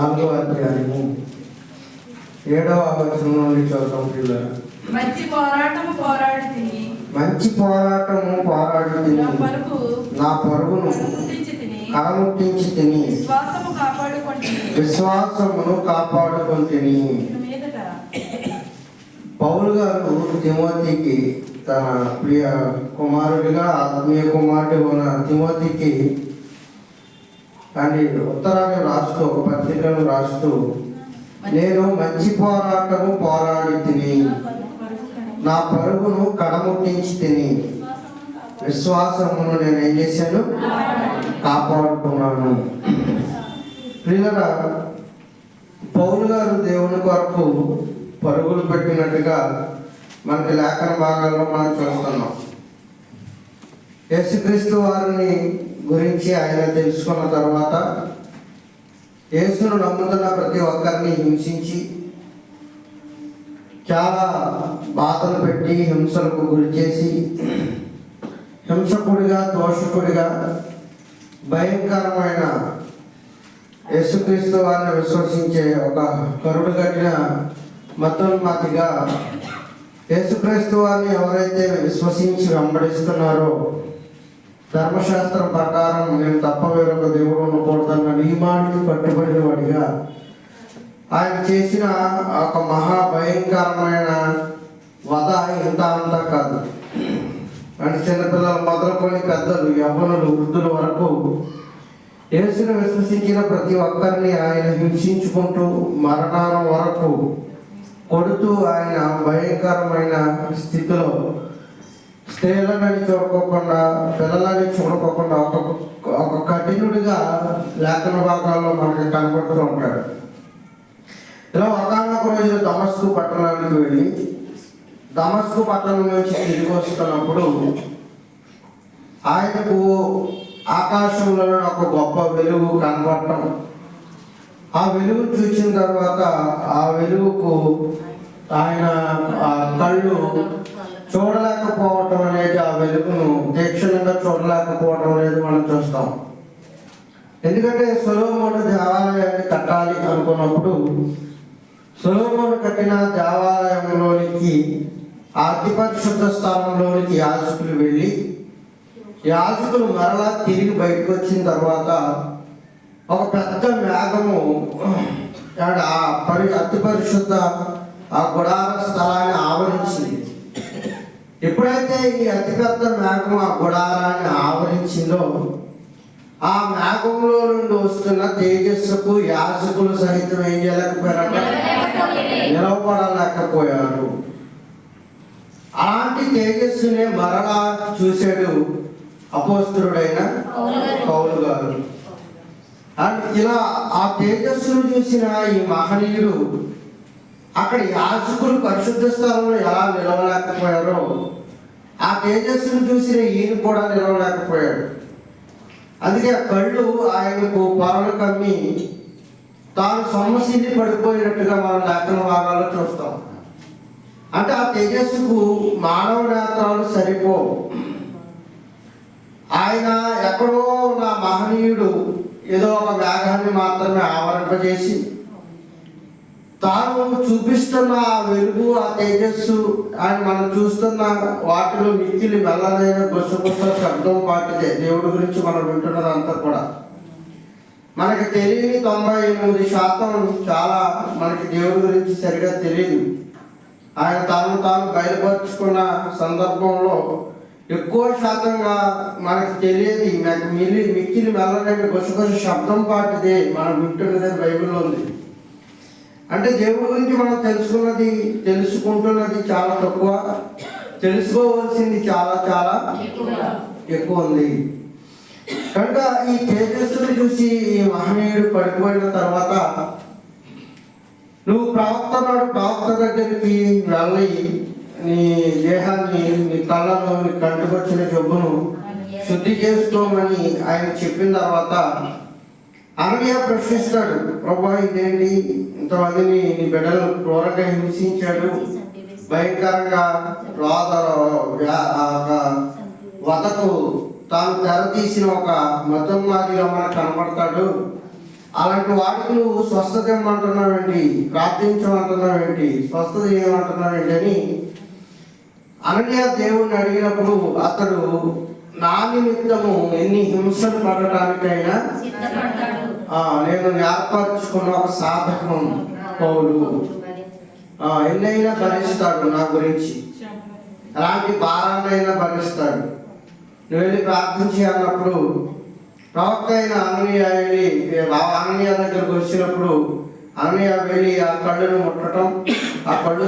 4వ అధ్యాయము 7వ వచనం నుండి చదువుతాం పిల్లలు. మంచి పోరాటము పోరాడి తిని నా పరుగును కడముట్టించి తిని విశ్వాసమును కాపాడుకొంటిని. పౌలు గారు తిమోతికి తన ప్రియ కుమారుడిగా ఆత్మీయ కుమారుడు ఉన్న తిమోతికి అని ఉత్తరాన్ని రాస్తూ ఒక పత్రికను రాస్తూ, నేను మంచి పోరాటము పోరాడి తిని నా పరుగును కడముట్టించి తిని విశ్వాసమును నేను ఏం చేశాను, కాపాడుకున్నాను. ప్రియులారా, పౌలు గారు దేవుని కొరకు పరుగులు పెట్టినట్టుగా మనకి లేఖన భాగాల్లో మనం చూస్తున్నాం. యేసుక్రీస్తు వారిని గురించి ఆయన తెలుసుకున్న తర్వాత యేసును నమ్ముతున్న ప్రతి ఒక్కరిని హింసించి చాలా బాధలు పెట్టి హింసలకు గురి చేసి హింసకుడిగా దోషకుడిగా భయంకరమైన యేసుక్రీస్తు వారిని విశ్వసించే ఒక కరుడు కట్టిన మతోన్మాదిగా యేసుక్రీస్తు వారిని ఎవరైతే విశ్వసించి వెంబడిస్తున్నారో, ధర్మశాస్త్రం ప్రకారం నేను తప్ప వేరొక దేవుడు ఉండకూడదన్న నియమానికి కట్టుబడిన వాడిగా ఆయన చేసిన ఒక మహాభయంకరమైన వధ ఇంత అంతా కాదు. అంటే చిన్నపిల్లలు మొదలుకొని పెద్దలు, యవ్వనులు, వృద్ధుల వరకు యేసును విశ్వసించిన ప్రతి ఒక్కరిని ఆయన హింసించుకుంటూ మరణాల వరకు కొడుతూ ఆయన భయంకరమైన స్థితిలో స్త్రీలని చూడకోకుండా, పిల్లలని చూడకోకుండా ఒక కఠినుడిగా లేఖన భాగాల్లో మనకి కనబడుతూ ఉంటాడు. ఇలా ఒకానొక రోజు దమస్కు పట్టణానికి వెళ్ళి దమస్కు పట్టణం నుంచి తిరిగి వస్తున్నప్పుడు ఆయనకు ఆకాశంలో ఒక గొప్ప వెలుగు కనబడటం, ఆ వెలుగు చూసిన తర్వాత ఆ వెలుగుకు ఆయన ఆ కళ్ళు చూడలేకపోవటం అనేది, ఆ వెలుగును తీక్షణంగా చూడలేకపోవటం అనేది మనం చూస్తాం. ఎందుకంటే సొలొమోను దేవాలయాన్ని కట్టాలి అనుకున్నప్పుడు సొలొమోను కట్టిన దేవాలయంలోనికి అతి పరిశుద్ధ స్థానంలోనికి యాజకులు వెళ్ళి యాజకులు మరలా తిరిగి బయటకు వచ్చిన తర్వాత ఒక పెద్ద మేఘము అతి పరిశుద్ధ ఆ గుడార స్థలాన్ని ఆవరించింది. ఎప్పుడైతే ఈ అతిపెద్ద మేఘం ఆ గుడారాన్ని ఆవరించిందో, ఆ మేఘంలో నుండి వస్తున్న తేజస్సుకు యాజకులు సహితం ఏం చేయలేకపోయారంటే నిలవబడలేకపోయారు. అలాంటి తేజస్సునే మరలా చూశాడు అపోస్తలుడైన పౌలు గారు. ఇలా ఆ తేజస్సును చూసిన ఈ మహనీయుడు అక్కడ యాజకులు పరిశుద్ధ స్థలంలో ఎలా నిలవలేకపోయారో, ఆ తేజస్సును చూసిన ఈయన కూడా నిలవలేకపోయాడు. అందుకే ఆ కళ్ళు ఆయనకు పొరలు కమ్మి తాను సొమ్మసిల్లి పడిపోయినట్టుగా మనం లేఖన భాగాల్లో చూస్తాం. అంటే ఆ తేజస్సుకు మానవ నేత్రాలు సరిపోవు. ఆయన ఎక్కడో ఉన్న మహనీయుడు ఏదో ఒక మేఘాన్ని మాత్రమే ఆవరింపజేసి తాను చూపిస్తున్న ఆ వెలుగు, ఆ తేజస్సు, ఆయన మనం చూస్తున్న వాటిలో మిక్కిలి మెల్లనైన గుసగుస శబ్దం పాటిదే. దేవుడి గురించి మనం వింటున్నదంతా కూడా మనకి తెలియని 98% చాలా మనకి దేవుడి గురించి సరిగా తెలియదు. ఆయన తాను బయలుపరుచుకున్న సందర్భంలో ఎక్కువ శాతంగా మనకు తెలియదు. మిక్కిలి మెల్లనైన గుసగుస శబ్దం పాటిదే మనం వింటున్నదే బైబిల్లో ఉంది. అంటే దేవుడి గురించి మనం తెలుసుకుంటున్నది చాలా తక్కువ, తెలుసుకోవాల్సింది చాలా చాలా ఎక్కువ ఉంది. కనుక ఈ తేజస్సును చూసి ఈ మహనీయుడు పడిపోయిన తర్వాత నువ్వు ప్రవక్త దగ్గరికి వెళ్ళి నీ దేహాన్ని, నీ కళ్ళను, నీ కంటికొచ్చిన జబ్బును శుద్ధి చేసుకోమని ఆయన చెప్పిన తర్వాత అననీయ ప్రశ్నిస్తాడు, ప్రభువా ఇదేంటి, ఇంతమందిని నీ బిడ్డలు క్రూరంగా హింసించాడు, భయంకరంగా వదకు తాను తెరతీసిన ఒక మతోన్మాదిగా మనకు కనబడతాడు. అలాంటి వాడికి నువ్వు స్వస్థత ఏమంటున్నావేంటి, ప్రార్థించమంటున్నావేంటి, స్వస్థత ఏమంటున్నావేంటి అని అననీయ దేవుణ్ణి అడిగినప్పుడు అతడు నా నిమిత్తము ఎన్ని హింసలు పడటానికైనా నేను ఏర్పరచుకున్న ఒక సాధకం పౌలు ఎన్నైనా భరిస్తాడు, నా గురించి ఎలాంటి భారాన్నైనా భరిస్తాడు. నువ్వు వెళ్ళి ప్రార్థించి అన్నప్పుడు ప్రవక్త అయిన అననీయ దగ్గరకు వచ్చినప్పుడు అననీయ వెళ్ళి ఆ కళ్ళును ముట్టడం, ఆ కళ్ళు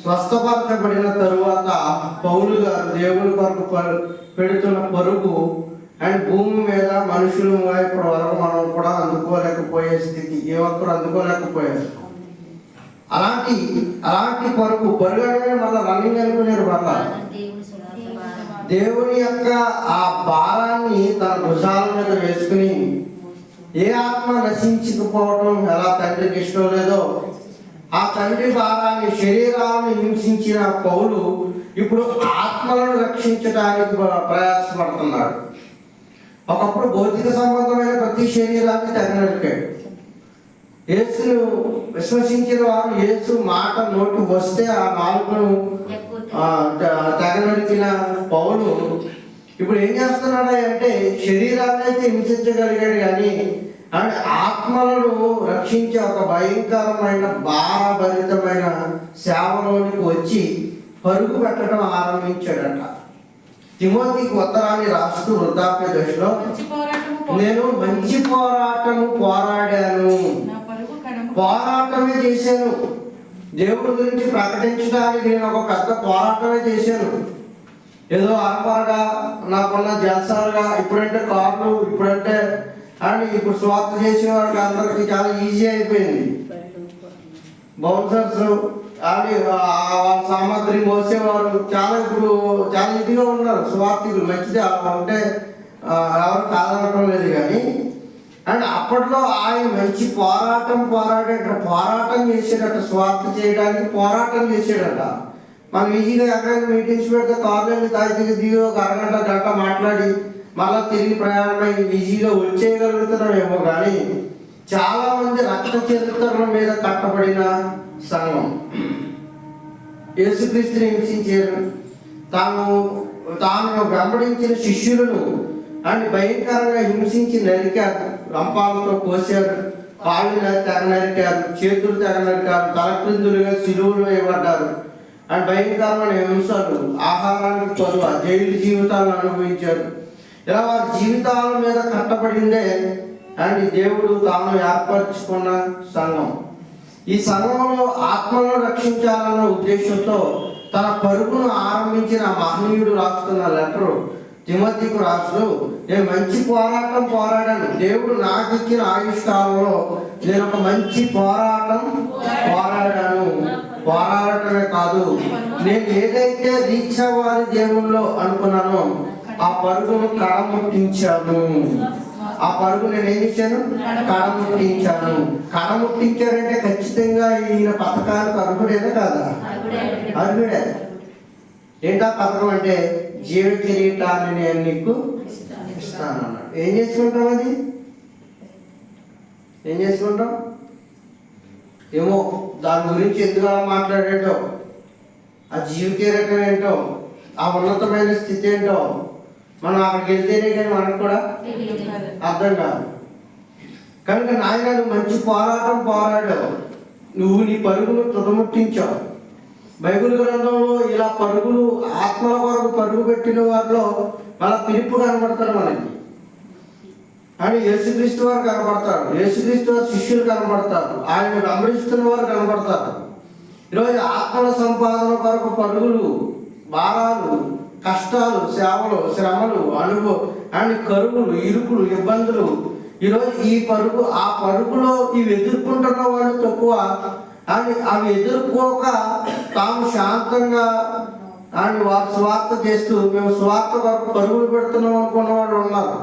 స్వస్థపరచబడిన తరువాత పౌలు గారు దేవుని కొరకు పెడుతున్న పరుగు అండ్ భూమి మీద మనుషులు ఇప్పటి వరకు మనం కూడా అందుకోలేకపోయే స్థితి, ఏ ఒక్కరు అందుకోలేకపోయారు. అలాంటి పరుగు అంటే మళ్ళీ రన్నింగ్ అనుకునేరు. మళ్ళా దేవుని యొక్క ఆ భారాన్ని తన భుజాల మీద వేసుకుని ఏ ఆత్మ నశించకపోవడం ఎలా తండ్రికి ఇష్టం లేదో ఆ తండ్రి భారాన్ని, శరీరాలను హింసించిన పౌలు ఇప్పుడు ఆత్మలను రక్షించడానికి ప్రయాసపడుతున్నాడు. ఒకప్పుడు భౌతిక సంబంధమైన ప్రతి శరీరాన్ని తెగనరికాడు. యేసును విశ్వసించిన వారు యేసు మాట నోటు వస్తే ఆ నాలుగును తెగనరికిన పౌలు ఇప్పుడు ఏం చేస్తున్నాడు అంటే శరీరాన్ని అయితే హింసించగలిగాడు కానీ ఆత్మలను రక్షించే ఒక భయంకరమైన భారభరితమైన సేవలోనికి వచ్చి పరుగు పెట్టడం ఆరంభించాడట. తిమోతికి ఉత్తరాన్ని రాస్తూ వృద్ధాప్య దశలో నేను మంచి పోరాటము పోరాడాను, పోరాటమే చేశాను, దేవుడి గురించి ప్రకటించడానికి నేను ఒక పెద్ద పోరాటమే చేశాను. ఏదో అరపరగా నాకున్న జల్సాలుగా ఇప్పుడంటే కార్లు, ఇప్పుడంటే ఇప్పుడు స్వార్థ చేసే వాళ్ళకి అందరికి చాలా ఈజీ అయిపోయింది. బౌన్సర్స్ సామాగ్రి మోసేవారు చాలా ఇప్పుడు చాలా ఇదిగా ఉన్నారు. స్వార్థికులు మంచిది అంటే ఎవరు కాదనటం లేదు కానీ అప్పట్లో ఆయన మంచి పోరాటం చేసాడట. స్వార్థ చేయడానికి పోరాటం చేసాడట. మనం ఈజీగా ఎక్కడైనా మీటింగ్స్ పెడితే కార్లు తాగి దిగి ఒక గంట మాట్లాడి మళ్ళా తిరిగి ప్రయాణమై ఈజీగా వచ్చేయగలుగుతున్నామేమో కానీ చాలా మంది రక్త చరిత్రల మీద కట్టబడిన సంఘం యేసుక్రీస్తుని హింసించారు. తాను వెంబడించిన శిష్యులను భయంకరంగా హింసించి నరికారు, రంపాలతో కోసారు, కాళ్ళు తెగ నరికారు, చేతులు తెగ నరికారు, తలక్రిందులుగా సిలువలు వేయబడ్డారు. భయంకరమైన హింసలు, ఆహారానికి కొలువ, జైలు జీవితాలను అనుభవించారు. ఇలా వారి జీవితాల మీద కట్టబడిందే దేవుడు తాను ఏర్పరచుకున్న సంఘం. ఈ సంఘంలో ఆత్మలను రక్షించాలన్న ఉద్దేశంతో తన పరుగును ఆరంభించిన మహనీయుడు రాస్తున్న లెటరు తిమోతికి రాస్తూ నేను మంచి పోరాటం పోరాడాను, దేవుడు నాకు ఇచ్చిన ఆయుష్కాలంలో నేను ఒక మంచి పోరాటం పోరాడాను. పోరాడటమే కాదు, నేను ఏదైతే రీచ్ అవ్వాలి దేవుల్లో అనుకున్నానో ఆ పరుగును కడముట్టించాను. ఆ పరుగు నేను ఏం చేశాను? కడముట్టించాను. కడముట్టించాడంటే ఖచ్చితంగా ఈయన పథకానికి అర్హుడేనా కాదా? అర్హుడే. ఏంటా పథకం అంటే జీవ కిరీటాన్ని నేను నీకు ఇస్తాను అన్నాడు. ఏం చేసుకుంటాం? అది ఏం చేసుకుంటాం ఏమో, దాని గురించి ఎందుకు అలా మాట్లాడాడో, ఆ జీవ కిరీటం ఏంటో, ఆ ఉన్నతమైన స్థితి ఏంటో మనం అక్కడికి వెళ్తేనే కానీ మనకు కూడా అర్థం కాదు. కనుక నాయన నువ్వు మంచి పోరాటం పోరాడావు, నువ్వు నీ పరుగును తుదముట్టించావు. బైబిల్ గ్రంథంలో ఇలా పరుగులు, ఆత్మల కొరకు పరుగు పెట్టిన వారిలో మళ్ళీ పిలుపు కనబడతారు మనకి. యేసుక్రీస్తు వారు కనబడతారు, యేసుక్రీస్తు వారు శిష్యులు కనబడతారు, ఆయన వెంబడిస్తున్న వారు కనబడతారు. ఈరోజు ఆత్మల సంపాదన కొరకు పరుగులు, భారాలు, కష్టాలు, సేవలు, శ్రమలు, అనుభవం కరువులు, ఇరుకులు, ఇబ్బందులు. ఈరోజు ఈ పరుగు, ఆ పరుగులో ఇవి ఎదుర్కొంటున్న వాళ్ళు తక్కువ. అవి ఎదుర్కోక తాము శాంతంగా వారు స్వార్థ చేస్తూ మేము స్వార్థ కొరకు పరుగులు పెడుతున్నాం అనుకున్న వాళ్ళు ఉన్నారు.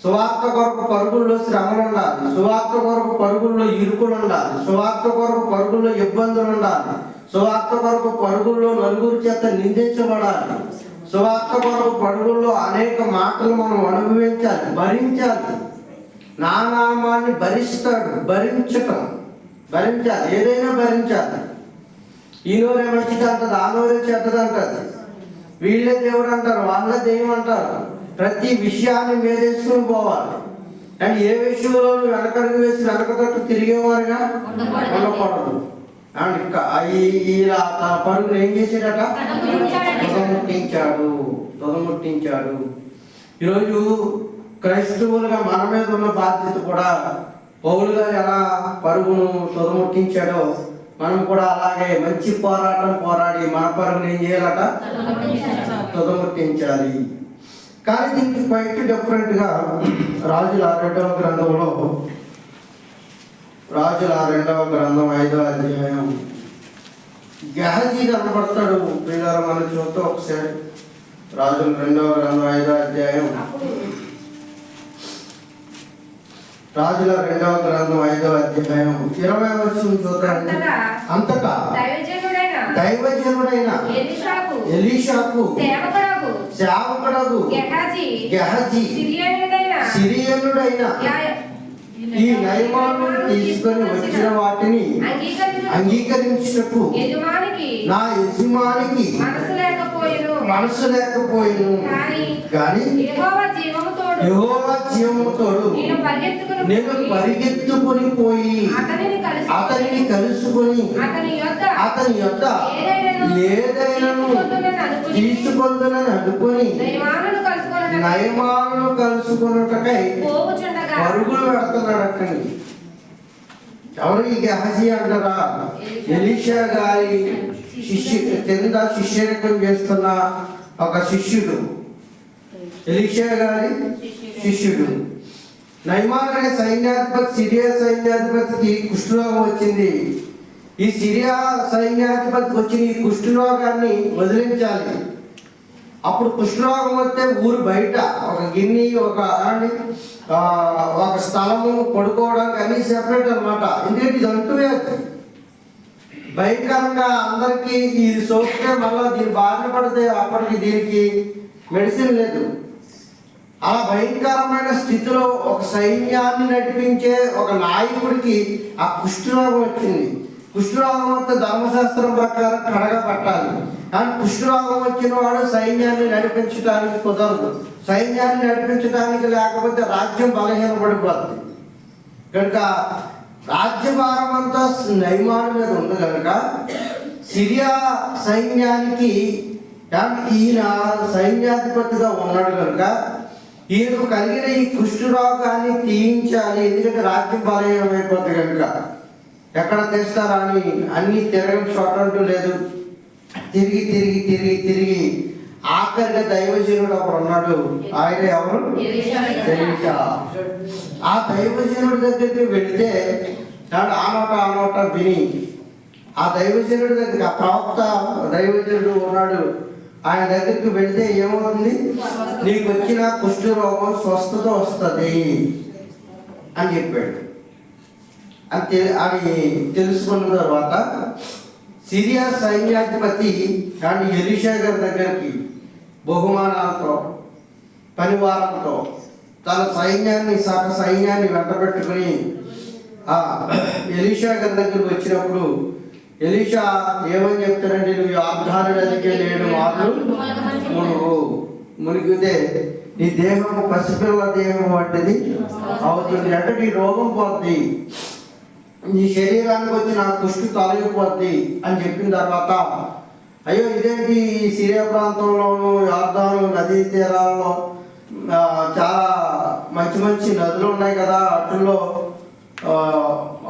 స్వార్థ కొరకు పరుగుల్లో శ్రమలు ఉండాలి, స్వార్థ కొరకు పరుగుల్లో ఇరుకులు ఉండాలి, స్వార్థ కొరకు పరుగుల్లో ఇబ్బందులు ఉండాలి, స్వార్థ కొరకు పరుగుల్లో నలుగురు చేత నిందించబడాలి, స్వార్థ కొరకు పరుగుల్లో అనేక మాటలు మనం అనుభవించాలి, భరించాలి. నా నామాన్ని భరిస్తాడు. భరించాలి, ఏదైనా భరించాలి. ఈ నోరే మంచిది అంటది, ఆ నోరే చెడ్డది అంటది. వీళ్ళే దేవుడు అంటారు, వాళ్ళే దెయ్యం అంటారు. ప్రతి విషయాన్ని మేదేసుకుని పోవాలి. అండ్ ఏ విషయంలో వెనకడుగు వేసి వెనకతట్టు తిరిగేవారుగా ఉండకూడదు. అండ్ ఇలా తన పరుగులు ఏం చేశాడట? తుదముట్టించాడు. ఈరోజు క్రైస్తవులుగా మన మీద ఉన్న బాధ్యత కూడా పౌలు గారు ఎలా పరుగును తుదముట్టించాడో మనం కూడా అలాగే మంచి పోరాటం పోరాడి మన పరుగును ఏం చేయాలట? తుదముట్టించాలి. కానీ దీనికి క్వైట్ డిఫరెంట్గా రాజుల 2వ గ్రంథంలో, రాజుల 2వ గ్రంథం 5వ అధ్యాయం గెహజీ కనబడతాడు. ప్రియులారా, మనం చూద్దాం ఒకసారి. రాజుల 2వ గ్రంథం 5వ అధ్యాయం, రాజుల 2వ గ్రంథం 5వ అధ్యాయం 20వ వచనం చూద్దాం. అంతటా దైవజనుడైన ఎలీషాకు సేవకుడగు గెహజీ సిరియనుడైన ఈ నయమానును తీసుకొని వచ్చిన వాటిని అంగీకరించుటకు నా యజమానికి మనసు లేకపోయిను. కానీ యెహోవా జీవముతోడు నేను పరిగెత్తుకొని పోయి అతనిని కలుసుకొని అతని యొద్ద ఏదైనాను తీసుకొందునని అనుకొని నయమానును కలుసుకొనుటకై పరుగులు పెడుతున్నాడు. అక్కడికి ఎవరు ఈ గెహజీ అంటారా? ఎలీషా గారి కింద శిష్యరికం చేస్తున్న ఒక శిష్యుడు, ఎలీషా గారి శిష్యుడు. నయమాన్ అనే సైన్యాధిపతి, సిరియా సైన్యాధిపతికి కుష్ఠరోగం వచ్చింది. ఈ సిరియా సైన్యాధిపతికి వచ్చిన ఈ కుష్ఠరోగాన్ని వదిలించాలి. అప్పుడు కుష్ఠరోగం వస్తే ఊరు బయట ఒక గిన్నె, ఒక స్థలము పడుకోవడానికి అన్ని సెపరేట్ అనమాట. ఎందుకంటే ఇది అంటువ్యాధి, భయంకరంగా అందరికీ ఇది సోకితే మళ్ళీ దీని బారిన పడితే అప్పటికి దీనికి మెడిసిన్ లేదు. అలా భయంకరమైన స్థితిలో ఒక సైన్యాన్ని నడిపించే ఒక నాయకుడికి ఆ కుష్ఠరోగం వచ్చింది. కుష్ఠరోగం వస్తే ధర్మశాస్త్రం ప్రకారం కడగబట్టాలి. కానీ కుష్ఠరోగం వచ్చిన వాడు సైన్యాన్ని నడిపించడానికి కుదరదు. సైన్యాన్ని నడిపించడానికి లేకపోతే రాజ్యం బలహీనపడిపోతుంది. కనుక రాజ్యభారం అంతా నయమాను మీద ఉంది. కనుక సిరియా సైన్యానికి ఈయన సైన్యాధిపతిగా ఉన్నాడు. కనుక ఈయనకు కలిగిన ఈ కుష్ఠరోగాన్ని తీయించాలి. ఎందుకంటే రాజ్యం బలహీనమైపోతుంది. కనుక ఎక్కడ తెస్తారా అని అన్ని తిరగని చోట అంటూ లేదు. తిరిగి తిరిగి తిరిగి తిరిగి ఆఖరిగా దైవజనుడు అప్పుడు ఉన్నాడు. ఆయన ఎవరు? ఎలీషా. ఆ దైవజనుడి దగ్గరికి వెళితే ఆ నోట విని ఆ దైవజనుడి దగ్గర, ఆ ప్రవక్త దైవజనుడు ఉన్నాడు, ఆయన దగ్గరికి వెళితే ఏమవుతుంది? నీకు వచ్చిన కుష్ఠరోగం స్వస్థత వస్తుంది అని చెప్పాడు. అని తెలుసుకున్న తర్వాత సిరియా సైన్యాధిపతి కానీ ఎలీషా గారి దగ్గరికి బహుమానాలతో, పరివారంతో తన సైన్యాన్ని వెంటబెట్టుకుని ఎలీషా గారి దగ్గరికి వచ్చినప్పుడు ఎలీషా ఏమని చెప్తారంటే, నువ్వు యోర్దాను నదికి 7 మార్లు మునిగితే నీ దేహము పసిపిల్ల దేహం వంటిది అవుతుంది. అంటే నీ రోగం పోద్ది, నీ శరీరానికి వచ్చిన కుష్టి తొలగిపోద్ది అని చెప్పిన తర్వాత, అయ్యో ఇదేంటి ఈ సిరియా ప్రాంతంలోను యోర్దాను నదీ తీరాల్లో చాలా మంచి మంచి నదులు ఉన్నాయి కదా, వాటిల్లో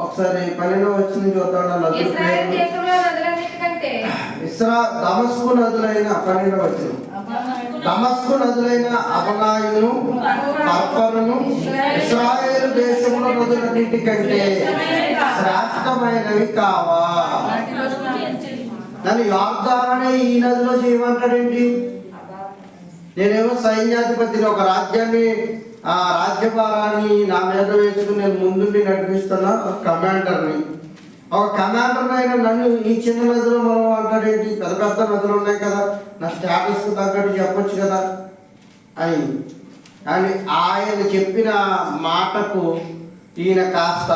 ఒకసారి 12వ వచనం చూద్దాం. నదులు దమస్కు నదులైన 12వ వచనం, దమస్కు నదులైన అబనాయును పర్పరును ఇశ్రాయేలు దేశంలో నదులన్నిటికంటే శ్రేష్టమైనవి కావా. నన్ను యోర్దాను అనే ఈ నదిలో చేయమంటాడేంటి? నేనేమో సైన్యాధిపతిని, ఒక రాజ్యాన్ని, ఆ రాజ్యభారాన్ని నా మీద వేసుకుని నేను ముందుండి నడిపిస్తున్నా కమాండర్ని. ఒక కమాండర్ అయినా నన్ను ఈ చిన్న నదిలో మనం అంటాడేంటి? పెద్ద పెద్ద నదులు ఉన్నాయి కదా, నా స్టేటస్కి తగ్గట్టు చెప్పొచ్చు కదా అని కానీ ఆయన చెప్పిన మాటకు ఈయన కాస్త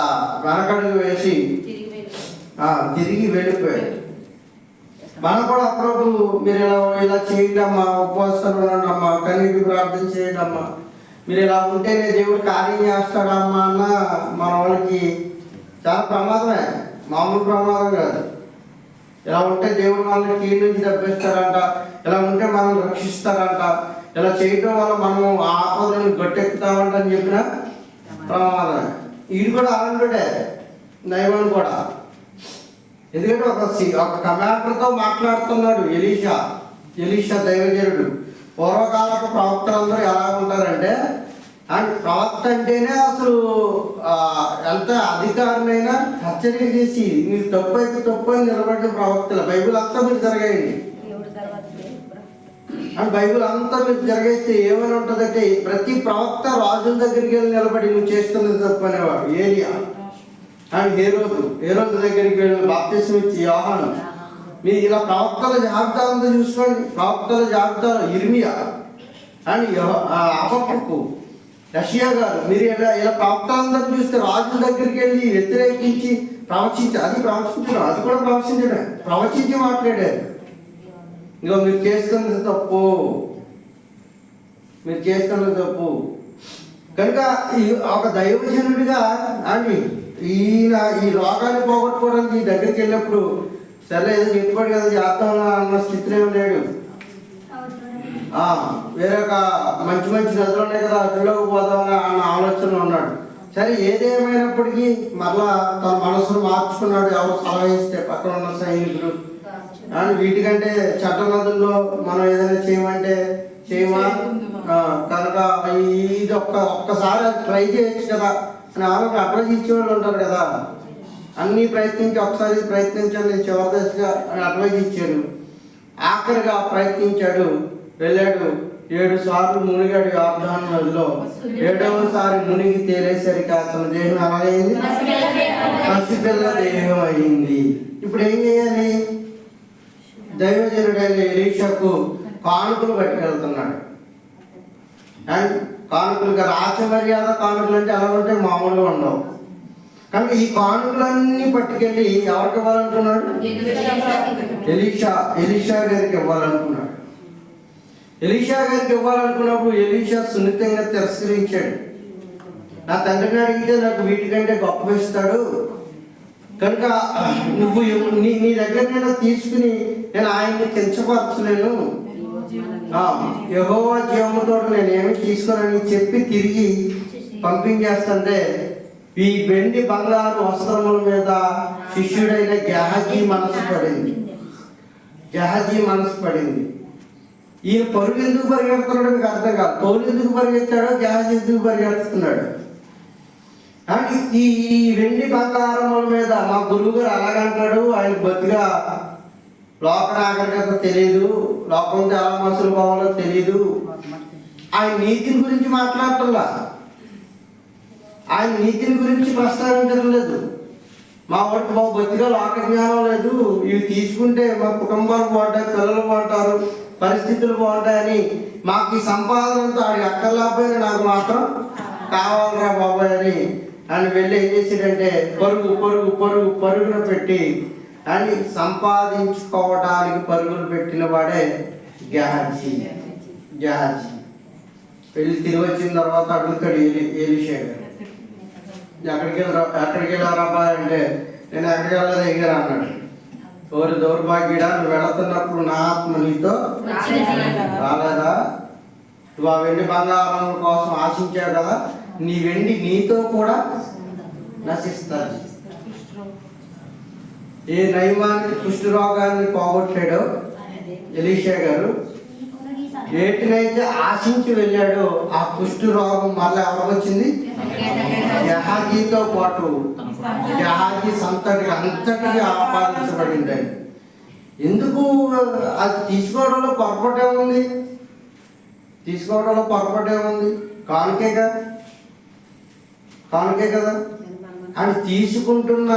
వెనకడుగు వేసి తిరిగి వెళ్ళిపోయాడు. మనం కూడా అప్పుడప్పుడు మీరు ఇలా చేయండి అమ్మా, ఉపవాసాలు ఉండండి అమ్మా, కన్నీటి ప్రార్థన చేయండి అమ్మా, మీరు ఇలా ఉంటేనే దేవుడు కార్యం చేస్తాడమ్మా అన్న మన వాళ్ళకి చాలా ప్రమాదమే, మామూలు ప్రమాదం కాదు. ఇలా ఉంటే దేవుడు మనల్ని కీడు నుంచి తప్పిస్తారంట, ఇలా ఉంటే మనం రక్షిస్తారంట, ఇలా చేయటం వల్ల మనము ఆపదలను గట్టెక్కుతామంట అని చెప్పిన ప్రమాదమే. వీడు కూడా అలాంటిడే, నయమని కూడా. ఎందుకంటే ఒక కమాండర్తో మాట్లాడుతున్నాడు ఎలీషా దైవజనుడు. పూర్వకాలపు ప్రవక్తలందరూ ఎలా ఉంటారంటే, అండ్ ప్రవక్త అంటేనే అసలు ఎంత అధికారులైనా హెచ్చరిక చేసి మీరు తప్పు అయితే తప్పు అని నిలబడిన ప్రవక్తలు. బైబిల్ అంతా మీరు జరగండి అండ్ బైబిల్ అంతా మీరు జరిగేస్తే ఏమైనా ఉంటుందంటే, ప్రతి ప్రవక్త రాజుల దగ్గరికి వెళ్ళి నిలబడి నువ్వు చేస్తున్నది తప్పు అనేవాడు. ఏలియా అండ్ హేరోదు దగ్గరికి వెళ్ళి బాప్తిస్మం ఇచ్చి యోహాను. మీరు ఇలా ప్రవక్తల జాబితా అంతా చూసుకోండి. ప్రవక్తల జాబితాలో ఇర్మియా అండ్ హబక్కూకు, యెషయా గారు, మీరు ఇలా ప్రవక్తలందరూ చూస్తే రాజుల దగ్గరికి వెళ్ళి వ్యతిరేకించి అది కూడా ప్రవచించి మాట్లాడారు. ఇగో మీరు చేస్తున్నది తప్పు కనుక ఒక దైవజనుడిగా అని ఈయన ఈ రోగాన్ని పోగొట్టుకోవడానికి ఈ దగ్గరికి వెళ్ళినప్పుడు సరే ఏదో చెప్పాడు కదా చేస్తాం అన్న స్థితిలో లేడు. వేరే ఒక మంచి నదులు ఉన్నాయి కదా అటులోకి పోదామని అన్న ఆలోచనలో ఉన్నాడు. సరే ఏదేమైనప్పటికీ మరలా తన మనసును మార్చుకున్నాడు. ఎవరు సలహా ఇస్తే పక్కన ఉన్న సైనికులు అండ్ వీటికంటే చట్ట నదుల్లో మనం ఏదైనా చేయమా కనుక ఇది ఒక్కసారి ట్రై చేయొచ్చు కదా అని ఆమెకు అడ్వైజ్ ఇచ్చేవాళ్ళు ఉంటారు కదా. అన్నీ ప్రయత్నించి ఒకసారి ప్రయత్నించండి చివరి దశగా అని అడ్వైజ్ ఇచ్చారు. ఆఖరిగా ప్రయత్నించాడు, వెళ్ళాడు. 7 సార్లు మునిగాడు యోర్దాను నదిలో. 7వసారి మునిగి తేలేసరికి అతని దేహం అలాగైంది, పసిపిల్ల దేహం అయింది. ఇప్పుడు ఏం చేయాలి? దైవజనుడైన ఎలీషాకు కానుకలు పట్టుకెళ్తున్నాడు. అండ్ కానుకలుగా రాచమర్యాద కానుకలు అంటే ఎలా ఉంటే మామూలుగా ఉండవు. కానీ ఈ కానుకలన్నీ పట్టుకెళ్ళి ఎవరికి ఇవ్వాలనుకున్నాడు? ఎలీషా గారికి ఇవ్వాలనుకున్నాడు. ఎలీషా గారికి ఇవ్వాలనుకున్నప్పుడు ఎలీషా సున్నితంగా తిరస్కరించాడు. నా తండ్రిని అడిగితే నాకు వీటికంటే గొప్ప ఇస్తాడు కనుక నువ్వు నీ దగ్గర నేను తీసుకుని నేను ఆయన్ని కించపరచలేను, యెహోవా జీవముతో నేనేమి తీసుకోనని చెప్పి తిరిగి పంపించేస్తుంటే ఈ వెండి బంగారు వస్త్రముల మీద శిష్యుడైన గెహజీ మనసు పడింది. ఈయన పరుగు ఎందుకు పరిగెడుతున్నాడు మీకు అర్థం కాదు. పౌలు ఎందుకు పరిగెత్తాడో గెహజీ ఎందుకు పరిగెడుతున్నాడు. అంటే ఈ వెండి బంగారముల మీద మా గురువు గారు అలాగంటాడు. ఆయన బతిగా లోక నాగరికత తెలియదు, లోకంతో ఎలా మనుషులు పోవాలో తెలియదు. ఆయన నీతిని గురించి మాట్లాడటంలా, ఆయన నీతిని గురించి ప్రస్తావించడం లేదు. మా వాటికి బాబు బతిగా లోక జ్ఞానం లేదు, ఇవి తీసుకుంటే మా కుటుంబాలు బాగుంటాయి, పిల్లలు బాగుంటారు, పరిస్థితులు బాగుంటాయని మాకు ఈ సంపాదనంతో ఆడికి అక్కర్లేకపోయినా నాకు మాత్రం కావాలరా బాబాయ్ అని ఆయన వెళ్ళి ఏం చేసాడంటే పరుగున పెట్టి అని సంపాదించుకోవడానికి పరుగులు పెట్టిన వాడే గెహజీ. వెళ్ళి తిరిగి వచ్చిన తర్వాత అడుగుతాడు ఎలీషా గారు, ఎక్కడికి వెళ్ళారబ్బా అంటే నేను ఎక్కడికి వెళ్ళలేదు ఎగిరా అన్నాడు. ఎవరు దౌర్భాగ్యుడా, నువ్వు వెళుతున్నప్పుడు నా ఆత్మ నీతో రాలేదా? నువ్వు ఆ వెండి బంగారం కోసం ఆశించావు కదా, నీ వెండి నీతో కూడా నశిస్తుంది. ఏ నయమాన్ని కుష్ఠరోగాన్ని పోగొట్టాడో ఎలీషా గారు, వేటినైతే ఆశించి వెళ్ళాడో ఆ కుష్ఠరోగం మళ్ళీ ఎవరికి వచ్చింది? గెహజీతో పాటు గెహజీ సంతటికి అంతటికి ఆపాదించబడింది. ఎందుకు అది తీసుకోవడంలో పొరపాటు ఏముంది? కానుకే కదా. అని తీసుకుంటున్న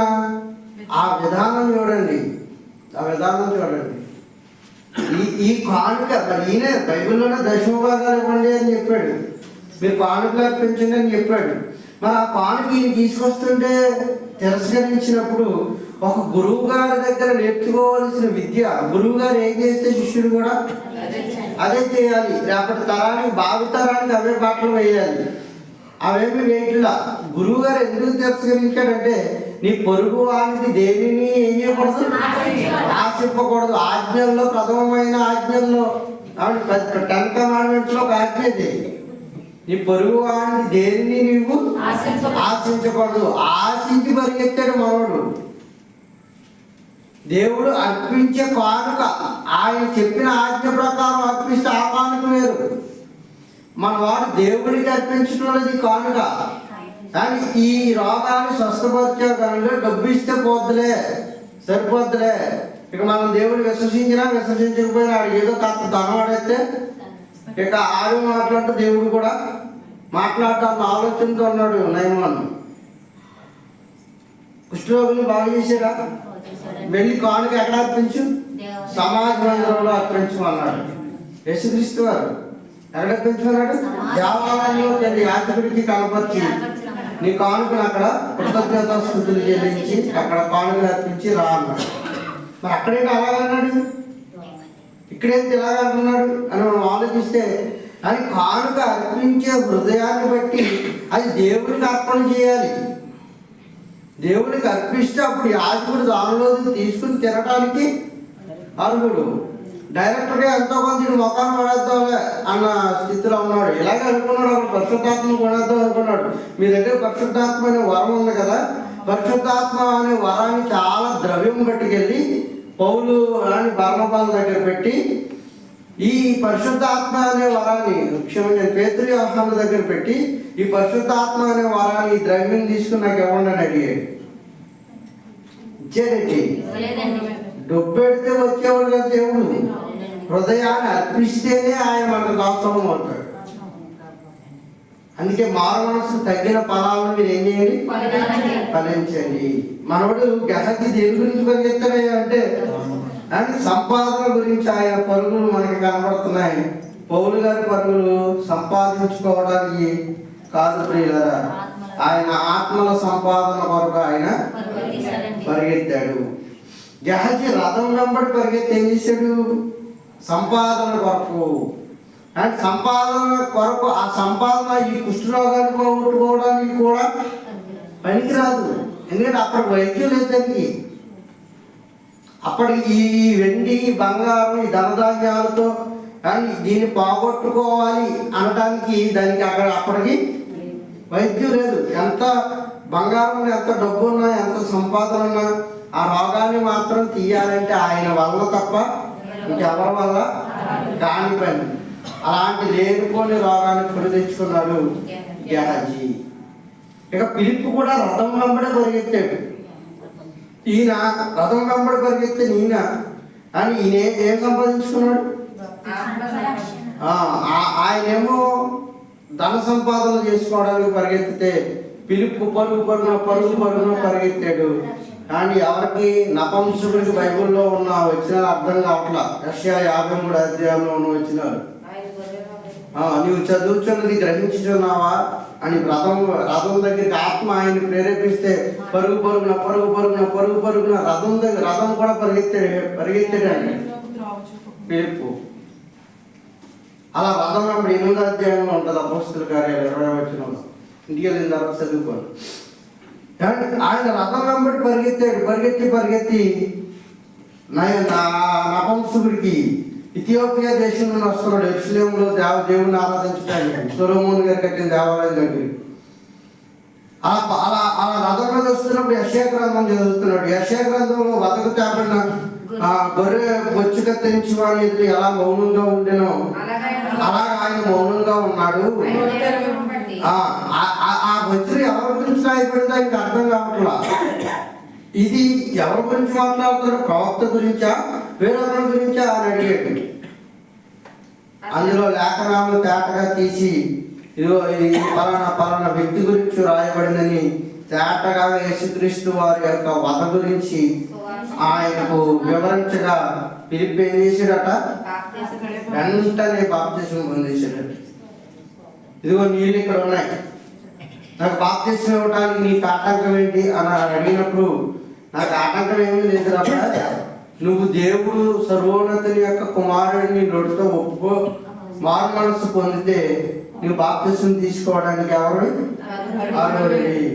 ఆ విధానం చూడండి. ఈ కానుక ఈయన బైబిల్లోనే 10వ భాగాలు ఇవ్వండి అని చెప్పాడు. మీరు కానుకలు అర్పించండి అని చెప్పాడు. మరి ఆ కానుక ఈయన తీసుకొస్తుంటే తిరస్కరించినప్పుడు ఒక గురువు గారి దగ్గర నేర్చుకోవాల్సిన విద్య, గురువు గారు ఏం చేస్తే శిష్యుడు కూడా అదే చేయాలి. రేపటి తరానికి, భావి తరానికి అవే బట్టలు వేయాలి. అవేమి వేయట్లా. గురువు గారు ఎందుకు తిరస్కరించాడంటే, నీ పొరుగు వానికి దేనిని ఏం చేయకూడదు, ఆశింపకూడదు. ఆజ్ఞల్లో ప్రథమమైన ఆజ్ఞల్లో 10 కమాండ్మెంట్స్ లో ఒక ఆజ్ఞ ఇది. నీ పొరుగు వాడిని దేనిని నీవు ఆశించకూడదు. ఆశించి పరిగెత్తాడు మనోడు. దేవుడు అర్పించే కానుక ఆయన చెప్పిన ఆజ్ఞ ప్రకారం అర్పిస్తే ఆ కానుక వేరు. మన వాడు దేవుడికి అర్పించడం లేదు కానుక. కానీ ఈ రోగాన్ని స్వస్థపరిచే కనుక డబ్బు ఇస్తే పోద్దులే, సరిపోద్దులే. ఇక మనం దేవుడు విశ్వసించినా విశ్వసించకపోయినా ఏదో కాస్త ధనవాడైతే ఇక ఆడు మాట్లాడుతూ దేవుడు కూడా మాట్లాడటాన్ని ఆలోచనతో ఉన్నాడు. నయమాను కుష్ఠరోగులు బాగా చేశారా? వెళ్ళి కానుక ఎక్కడ అర్పించు? సమాజ మందిరంలో అర్పించమన్నాడు యేసుక్రీస్తు వారు. ఎక్కడ అర్పించమన్నాడు? దేవాలయంలో వెళ్ళి యాజకుడికి కనపరిచి నీ కానుకను అక్కడ కృతజ్ఞతా స్తుతులు చెల్లించి అక్కడ కానుకలు అర్పించి రా అన్నాడు. మరి అక్కడేంటి అలాగన్నాడు, ఇక్కడేంటి ఇలాగంటున్నాడు అని మనం ఆలోచిస్తే, అది కానుక అర్పించే హృదయాన్ని బట్టి అది దేవుడికి అర్పణ చేయాలి. దేవుడికి అర్పిస్తే అప్పుడు యాజకుడు దానిలో తీసుకుని తినడానికి అర్హుడు. డైరెక్ట్గా ఎంతో కొంత మొఖాన్ని పడేద్దాంలే అన్న స్థితిలో ఉన్నాడు. ఇలాగే అనుకున్నాడు. అప్పుడు పరిశుద్ధాత్మను కొనేద్దాం అనుకున్నాడు. మీ దగ్గర పరిశుద్ధాత్మ అనే వరం ఉంది కదా, పరిశుద్ధాత్మ అనే వరాన్ని చాలా ద్రవ్యం పట్టుకెళ్ళి పౌలు అని బర్నబాల దగ్గర పెట్టి, ఈ పరిశుద్ధాత్మ అనే వరాన్ని క్షమించండి పేతురు యోహాను దగ్గర పెట్టి, ఈ పరిశుద్ధాత్మ అనే వరాన్ని ఈ ద్రవ్యం తీసుకుని నాకు ఇవ్వండి అని అడిగాడు. ఇచ్చేదేంటి? డబ్బు పెడితే వచ్చేవాడు కదా దేవుడు. హృదయాన్ని అర్పిస్తేనే ఆయన మనకు దాసోహం అవుతాడు. అందుకే మారు మనసు తగ్గిన ఫలాలను మీరు ఏం చేయండి? ఫలించండి. మనోడు గెహకి దేని గురించి పరిగెత్తారయ్యా అంటే, అని సంపాదన గురించి ఆయన పరుగులు మనకి కనబడుతున్నాయి. పౌలు గారి పరుగులు సంపాదించుకోవడానికి కాదు ప్రియులారా, ఆయన ఆత్మల సంపాదన కొరకు ఆయన పరిగెత్తాడు. గెహజీ రథం వెంబడి పరిగెత్తి ఏం చేశాడు? సంపాదన కొరకు. అండ్ సంపాదన కొరకు ఆ సంపాదన ఈ కుష్ఠరోగాన్ని పోగొట్టుకోవడానికి కూడా పనికిరాదు. ఎందుకంటే అప్పటికి వైద్యం లేదు దానికి. అప్పటికి ఈ వెండి బంగారం ఈ ధనధాన్యాలతో కానీ దీన్ని పోగొట్టుకోవాలి అనడానికి దానికి అప్పటికి వైద్యం లేదు. ఎంత బంగారం ఎంత డబ్బు ఉన్నా ఎంత సంపాదన ఉన్నా ఆ రోగాన్ని మాత్రం తీయాలంటే ఆయన వల్ల తప్ప ఇంకెవరి వల్ల కాని పని. అలాంటి లేనిపోని రోగాన్ని కొని తెచ్చుకున్నాడు గెహజీ. ఇక ఫిలిప్పు కూడా రథం వెంబడే పరిగెత్తాడు. ఈయన రథం వెంబడి పరిగెత్తే ఈయన అని ఈయన ఏం సంపాదించుకున్నాడు? ఆయనేమో ధన సంపాదన చేసుకోవడానికి పరిగెత్తితే ఫిలిప్పు పరుగున పరిగెత్తాడు. కానీ ఎవరికి నపంసకుడికి బైబిల్లో ఉన్న వచ్చినాలు అర్థం కావట్లా. యెషయా 53 అధ్యాయంలో ఉన్న వచ్చినాలు నీవు చదువుచున్నది గ్రహించుచున్నావా అని రథం దగ్గరికి ఆత్మ ఆయన్ని ప్రేరేపిస్తే పరుగున రథం కూడా పరిగెత్తాడండి ఫిలిప్పు. అలా రథం అప్పుడు 8వ అధ్యాయంలో ఉంటుంది అపోస్తలుల కార్యాలు 20వ వచనంలో. ఇంటికి వెళ్ళిన తర్వాత చదువుకోండి. ఆయన రథం వెంబడి పరిగెత్తి నపంసకుడికి ఇథియోపియా దేశం నుండి వస్తున్నాడు. యెరూషలేములో దేవుని ఆరాధించడానికి సొలొమోను గారు కట్టిన దేవాలయం దగ్గర. అలా రథం మీద వస్తున్నప్పుడు యెషయా గ్రంథం చదువుతున్నాడు. యెషయా గ్రంథంలో వదకు చాపడిన గొర్రె బొచ్చు కత్తిరించి వాడి ఎదురు ఎలా మౌనంగా ఉండేనో అలాగా ఆయన మౌనంగా ఉన్నాడు. ఆ బొచ్చుని ఎవరి గురించి రాయబడిందో ఆయనకి అర్థం కావట్లా. ఇది ఎవరి గురించి మాట్లాడుతాడు? ప్రవక్త గురించా వేరొకరి గురించా అని అడిగాడు. అందులో లేఖనాలను తేటగా తీసి ఇదిగో ఇది పలానా వ్యక్తి గురించి రాయబడిందని తేటగా యేసుక్రీస్తు వారి యొక్క వధ గురించి ఆయనకు వివరించగా ఫిలిప్పు ఏం చేశాడట? వెంటనే బాప్తిస్మం పొందేశాడట. ఇదిగో నీళ్ళు ఇక్కడ ఉన్నాయి, నాకు బాప్తిస్మం ఇవ్వడానికి నీకు ఆటంకం ఏంటి అని అడిగినప్పుడు నాకు ఆటంకం ఏమీ లేదు రాబా, నువ్వు దేవుడు సర్వోన్నతుని యొక్క కుమారుడిని నోటితో ఒప్పుకో, మారు మనసు పొందితే నువ్వు బాప్తిస్మం తీసుకోవడానికి ఎవరు అర్హుడివి.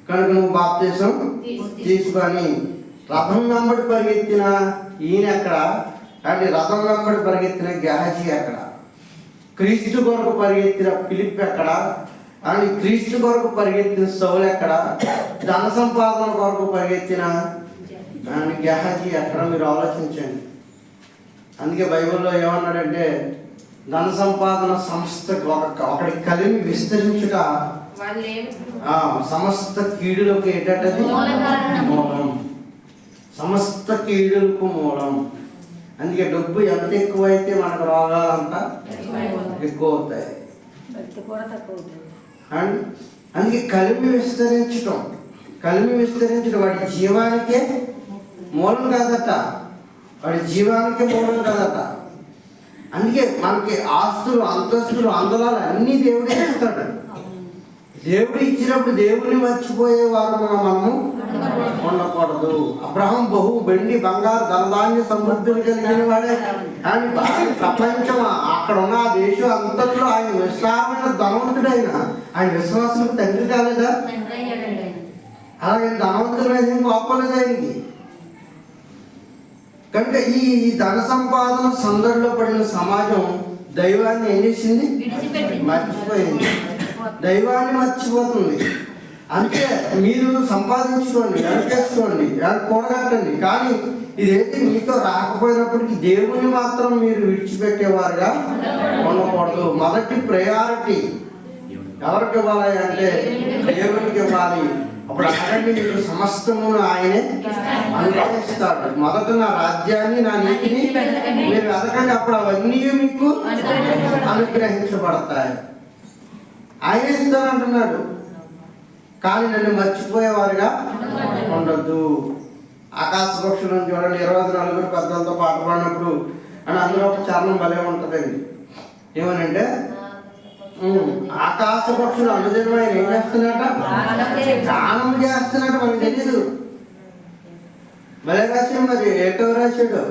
కనుక నువ్వు బాప్తిస్మం తీసుకొని రథం వెంబడి పరిగెత్తిన ఈయన ఎక్కడ అంటే రథం వెంబడి పరిగెత్తిన గెహజీ ఎక్కడ, క్రీస్తు కొరకు పరిగెత్తిన ఫిలిప్ ఎక్కడ అని క్రీస్తు కొరకు పరిగెత్తిన సౌలు ఎక్కడ, ధన సంపాదన కొరకు పరిగెత్తిన గెహజీ ఎక్కడ, మీరు ఆలోచించండి. అందుకే బైబిల్లో ఏమన్నాడంటే ధన సంపాదన సంస్థ ఒకటి కలిమి విస్తరించుట సమస్త కీడులకు ఏంటంటే మూలం, సమస్త కీడులకు మూలం. అందుకే డబ్బు ఎంత ఎక్కువైతే మనకు రోగాలంతా ఎక్కువ అవుతాయి. అందుకే కలిమి విస్తరించడం వాడి జీవానికే మూలం కాదట, వాడి జీవానికే మూలం కాదట. అందుకే మనకి ఆస్తులు అంతస్తులు అందలాలు అన్నీ దేవుడే ఇస్తాడు. దేవుడు ఇచ్చినప్పుడు దేవుడిని మర్చిపోయే వారముగా మనము ఉండకూడదు. అబ్రహాం బహు వెండి బంగారు ధనధాన్య సమృద్ధులు కలిగిన వాడే, కానీ ప్రపంచం అక్కడ ఉన్న ఆ దేశం అంతట్లో ఆయన విశ్రామైన ధనవంతుడైన ఆయన విశ్వాసులకు తండ్రి కాలేదా? అలాగే ధనవంతుల మీద ఏం కోపలేదు ఆయనకి. కనుక ఈ ధన సంపాదన సందడిలో పడిన సమాజం దైవాన్ని ఏం చేసింది? మర్చిపోయింది. దైవాన్ని మర్చిపోతుంది. అంతే, మీరు సంపాదించుకోండి, వెనకేసుకోండి, కూడగట్టండి, కానీ ఇదేంటి మీతో రాకపోయినప్పటికీ దేవుని మాత్రం మీరు విడిచిపెట్టేవారుగా ఉండకూడదు. మొదటి ప్రయారిటీ ఎవరికి ఇవ్వాలి అంటే దేవునికి ఇవ్వాలి. అప్పుడు అడగండి, మీకు సమస్తమును ఆయనే అనుగ్రహిస్తాడు. మొదట నా రాజ్యాన్ని నా నీతిని మీరు వెతకండి, అప్పుడు అవన్నీ మీకు అనుగ్రహించబడతాయి. ఆయన ఇస్తానంటున్నాడు, కానీ నన్ను మర్చిపోయేవారుగా ఉండొద్దు. ఆకాశ పక్షులను చూడండి, 24 పెద్దలతో పాట పాడినప్పుడు అని అందులో ఒక చరణం భలే ఉంటుందండి. ఏమనంటే ఆకాశ పక్షులు అనుదినం ఆయన ఏం చేస్తున్నట? గానం చేస్తున్నట్టు మనకు తెలీదు. భలే రాశాడు. మరి ఏటో రాశాడు,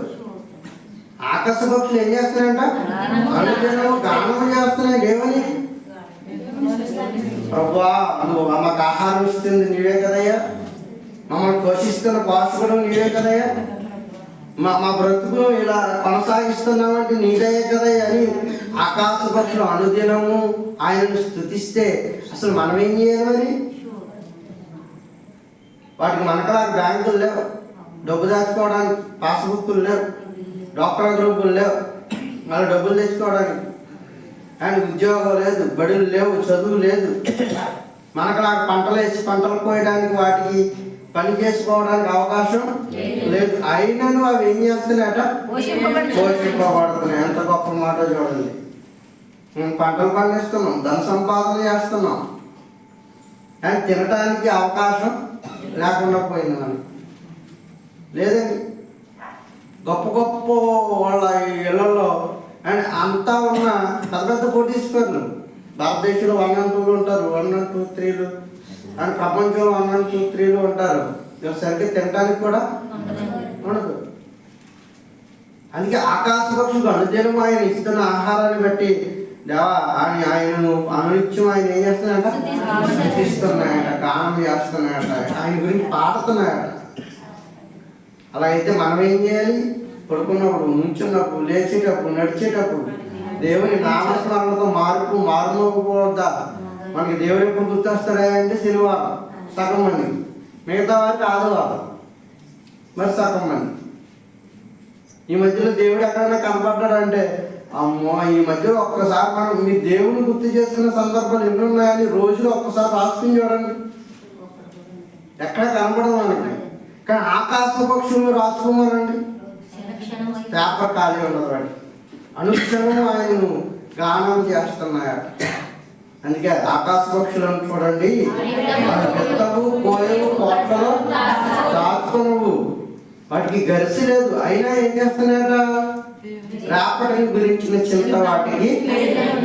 ఆకాశ పక్షులు ఏం చేస్తున్నాయంట? అనుదినము గానం చేస్తున్నాయి. ఏమని? ప్రభువా, నువ్వు మాకు ఆహారం ఇస్తుంది నీవే కదయ్యా, మమ్మల్ని పోషిస్తున్న పోషకుడు నీవే కదయ్యా, మా బ్రతుకును ఇలా కొనసాగిస్తున్నామంటే నీదయ్యే కదయ్యా అని ఆకాశ పక్షులు అనుదినము ఆయనను స్తుతిస్తే అసలు మనం ఏం చేయాలి? మరి వాటికి మనకలా బ్యాంకులు లేవు, డబ్బు దాచుకోవడానికి పాస్బుక్లు లేవు, డాక్టర్ గ్రూపులు లేవు, మళ్ళీ డబ్బులు తెచ్చుకోవడానికి, అండ్ ఉద్యోగం లేదు, బడులు లేవు, చదువు లేదు. మనకలా పంటలు వేసి పంటలు కోయడానికి వాటికి పని చేసుకోవడానికి అవకాశం లేదు. అయినను అవి ఏం చేస్తున్నాయట? పోషింపబడుతున్నాయి. ఎంత గొప్ప మాట చూడండి. పంటలు పండిస్తున్నాం, ధన సంపాదన చేస్తున్నాం, కానీ తినడానికి అవకాశం లేకుండా పోయింది మనకి. లేదండి, గొప్ప గొప్ప వాళ్ళ ఇళ్లలో అండ్ అంతా ఉన్న పెద్ద పెద్ద కోటీశ్వరులు భారతదేశంలో 1 and 2 ఉంటారు, 1 and 2, 3 అండ్ ప్రపంచంలో 1 and 2, 3 ఉంటారు. సరిగ్గా తినడానికి కూడా ఉండదు. అందుకే ఆకాశ పక్షులకు అనుదినం ఆయన ఇస్తున్న ఆహారాన్ని బట్టి దేవా ఆయనను అనునిత్యం ఆయన ఏం చేస్తున్నాయట? స్థుతిస్తున్నాయట, గానం చేస్తున్నాయట, ఆయన గురించి పాడుతున్నాయట. అలా అయితే మనం ఏం చేయాలి? పడుకున్నప్పుడు, నుంచున్నప్పుడు, లేచేటప్పుడు, నడిచేటప్పుడు దేవుని నామస్మరణతో మారుమోగకూడదా? మనకి దేవుడు ఎప్పుడు గుర్తొస్తాడా అంటే శనివారం సగం మంది, మిగతా వారికి ఆదివారం మరి సగం మంది. ఈ మధ్యలో దేవుడు ఎక్కడైనా కనపడ్డాడంటే అమ్మో, ఈ మధ్యలో ఒక్కసారి మనం మీ దేవుని గుర్తు చేసుకున్న సందర్భాలు ఎన్ని ఉన్నాయని రోజులో ఒక్కసారి రాసుకుని చూడండి, ఎక్కడ కనపడదు మనకి. కానీ ఆకాశ పక్షులు రాసుకోమనండి, పేపర్ ఖాళీ ఉండదు. వాడి అనుక్షణం ఆయనను గానం చేస్తున్నాయట. అందుకే ఆకాశ పక్షులను చూడండి, పెద్దవు, కోయవు, కోటలో దాచుకునవు, వాటికి గరిసి లేదు, అయినా ఏం చేస్తున్నాయట? రేపటిని గురించిన చింత వాటికి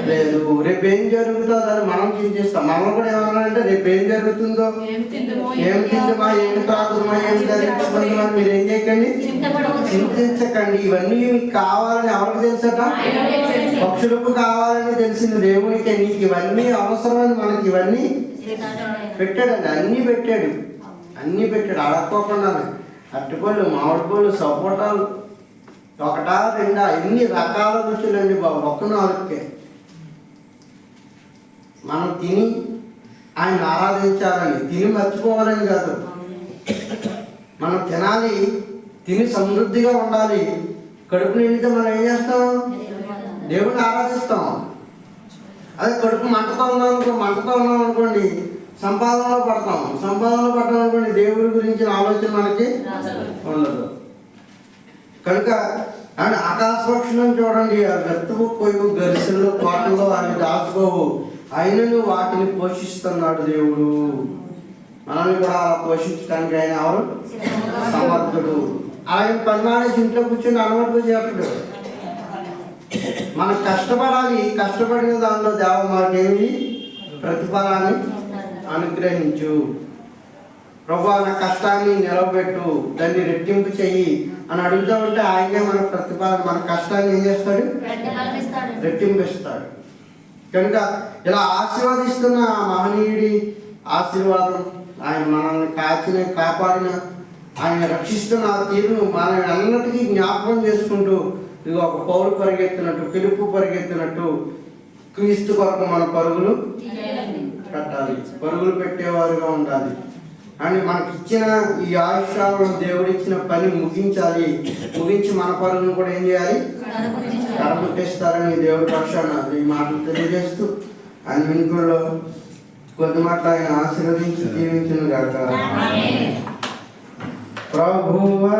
లేదు. రేపు రేపు ఏం జరుగుతుందని మనం చింతిస్తాం. మనం కూడా ఏమన్నారంటే రేపు ఏం జరుగుతుందో, ఏమి తిందుమా, ఏమి తాగుమా, ఏమి ధరించుకుందామా మీరు ఏం చేయకండి, చింతించకండి. ఇవన్నీ మీకు కావాలని ఎవరికి తెలుసట? పక్షులకు కావాలని తెలిసిన దేవునికి. నీకు ఇవన్నీ అవసరమని మనకి ఇవన్నీ పెట్టాడండి. అన్నీ పెట్టాడు, అన్నీ పెట్టాడు. అడక్కోకుండా అరటిపళ్ళు, మామిడి పళ్ళు, సపోటాలు, ఒకటా రెండా ఎన్ని రకాల రుచులండి బాబు ఒక్క నాలుగుకే. మనం తిని ఆయన ఆరాధించాలని, తిని మర్చిపోవాలని కాదు. మనం తినాలి, తిని సమృద్ధిగా ఉండాలి. కడుపు నిండితే మనం ఏం చేస్తాం? దేవుడిని ఆరాధిస్తాం. అదే కడుపు మంటతో ఉన్నాం అనుకోండి, సంపాదనలో పడతాం అనుకోండి, దేవుడి గురించిన ఆలోచన మనకి ఉండదు. కనుక అండ్ ఆకాశ పక్షులను చూడండి, ఆ గర్తువు కొయ్యు గరిసెల్లో కోటల్లో అవి దాచుకోవు, ఆయనను వాటిని పోషిస్తున్నాడు దేవుడు. మనల్ని కూడా అలా పోషించడానికి ఆయన ఎవరు? సమర్థుడు. ఆయన పన్నాడేసి ఇంట్లో కూర్చొని అలవాటు చేస్తాడు. మనం కష్టపడాలి, కష్టపడిన దానిలో దేవ మాకేమి ప్రతిఫలాన్ని అనుగ్రహించు ప్రభువా, నా కష్టాన్ని నిలబెట్టు, దాన్ని రెట్టింపు చెయ్యి అని అడుగుతా ఉంటే ఆయనే మన ప్రతిఫలం, మన కష్టాన్ని ఏం చేస్తాడు? రెట్టింపిస్తాడు. కనుక ఇలా ఆశీర్వదిస్తున్న ఆ మహనీయుడి ఆశీర్వాదం, ఆయన మనల్ని కాపాడిన, ఆయన రక్షిస్తున్న ఆ తీరును మనం అన్నిటికీ జ్ఞాపకం చేసుకుంటూ, ఇది ఒక పౌరు పరిగెత్తినట్టు, పిలుపు పరిగెత్తినట్టు క్రీస్తు కొరకు మన పరుగులు పెట్టాలి, పరుగులు పెట్టేవారుగా ఉండాలి. అని మనకిచ్చిన ఈ ఆయుష్కాలంలో దేవుడిచ్చిన పని ముగించాలి. ముగించి మన పరుగును కూడా ఏం చేయాలి? కడముట్టేస్తారని దేవుడి పక్షాన ఈ మాటలు తెలియజేస్తూ ఆయన వినుకుల్లో కొద్ది మాటలు ఆయన ఆశీర్వదించి దీవించును గాక. ప్రభువా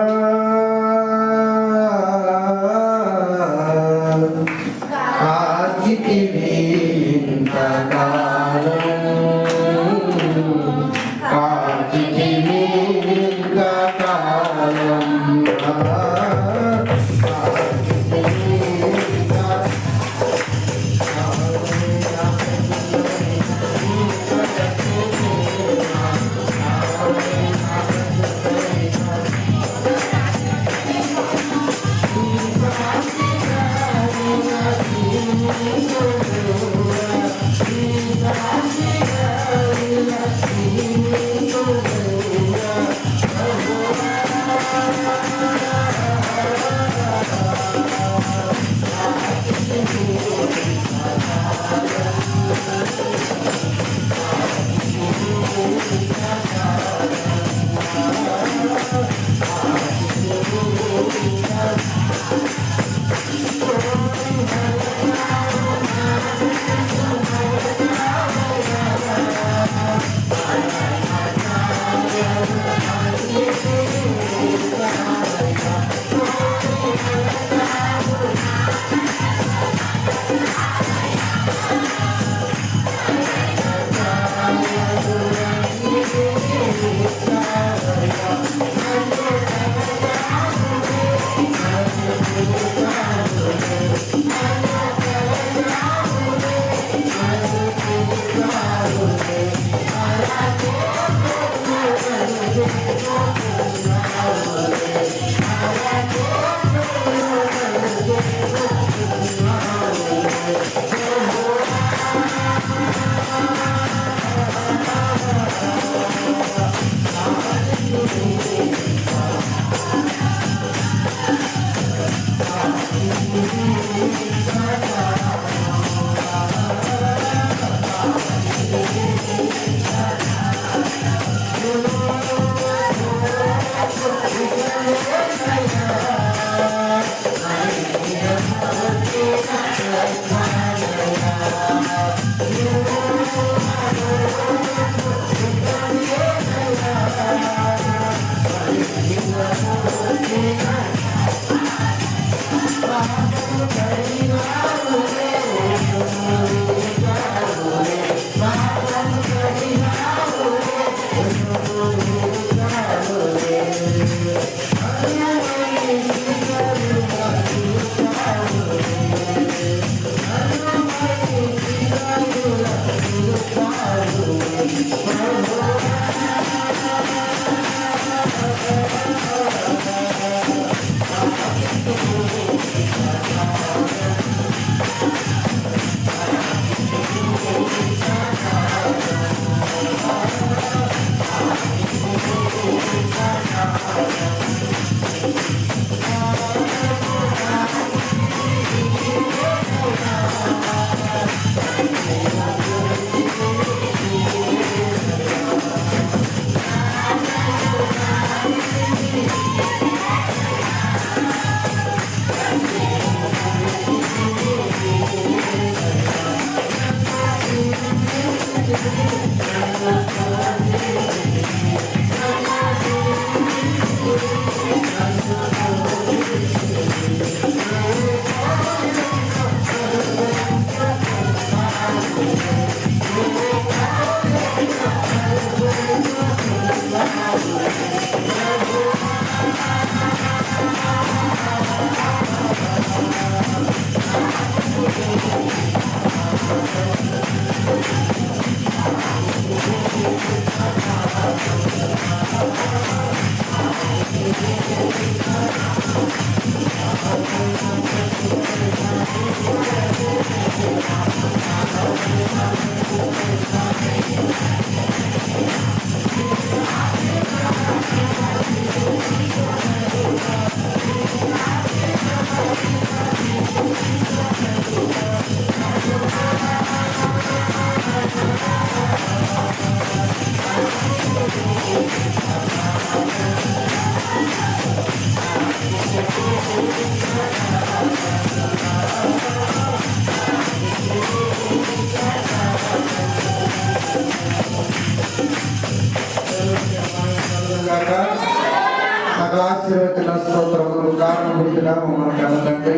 సకల ఆశీర్వచన స్తోత్రములు కారణముగా మమ్మల్ని కలగండి.